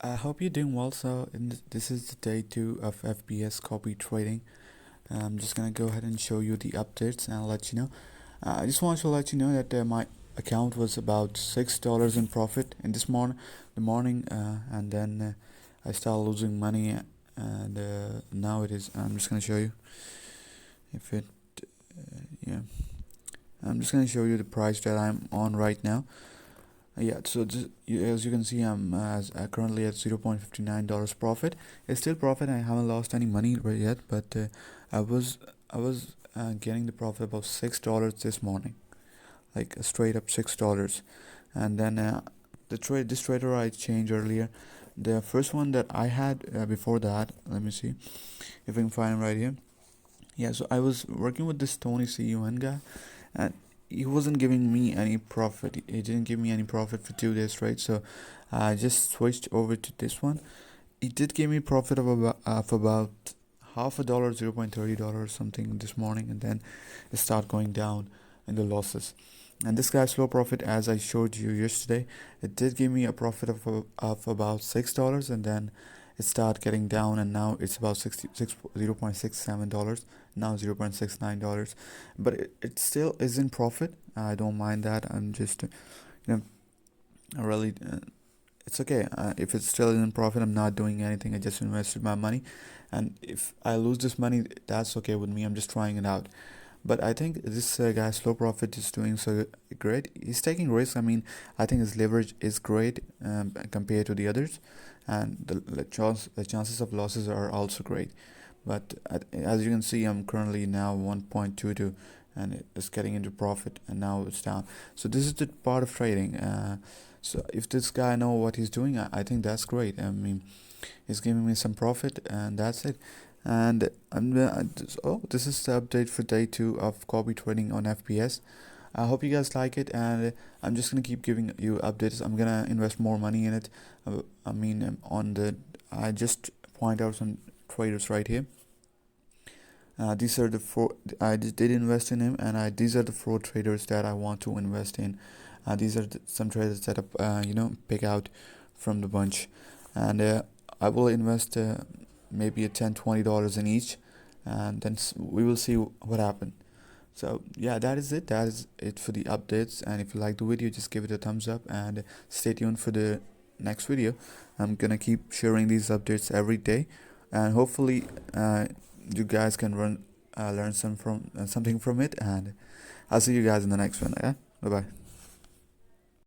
I hope you're doing well. So, this is the day 2 of FBS Copy Trading. I'm just gonna go ahead and show you the updates and I'll let you know. I just want to let you know that my account was about $6 in profit in the morning, and then I started losing money, and now it is. I'm just gonna show you if it, yeah. I'm just gonna show you the price that I'm on right now. Yeah, so as you can see, I'm currently at $0.59 profit. It's still profit. I haven't lost any money right yet, but I was getting the profit about $6 this morning, like straight up $6. And then this trader I changed earlier, the first one that I had before that. Let me see if I can find him right here. Yeah, so I was working with this Tony CUN guy, and he wasn't giving me any profit. He didn't give me any profit for 2 days straight. So I just switched over to this one. He did give me profit of about half a dollar, $0.30 something this morning, and then it started going down in the losses. And this guy's slow profit, as I showed you yesterday, it did give me a profit of about $6, and then it started getting down, and now it's about $0.67, now $0.69. But it still is in profit. I don't mind that. I'm just you know I really it's okay. If it's still in profit, I'm not doing anything. I just invested my money, and if I lose this money, that's okay with me. I'm just trying it out. But I think this guy slow profit is doing so great. He's taking risks. I mean, I think his leverage is great compared to the others, and the chances of losses are also great. But as you can see, I'm currently now 1.22, and it's getting into profit, and now it's down. So this is the part of trading. So if this guy know what he's doing, I think that's great. I mean, he's giving me some profit, and that's it. And this is the update for day 2 of copy trading on FBS. I hope you guys like it, and I'm just gonna keep giving you updates. I'm gonna invest more money in it. I mean, I just point out some traders right here. These are the four I did invest in him, and these are the 4 traders that I want to invest in. These are some traders that I pick out from the bunch, and I will invest maybe a $10-$20 in each, and then we will see what happens. So yeah, that is it. That is it for the updates. And if you like the video, just give it a thumbs up and stay tuned for the next video. I'm gonna keep sharing these updates every day, and hopefully you guys can learn something from it. And I'll see you guys in the next one. Yeah, bye bye.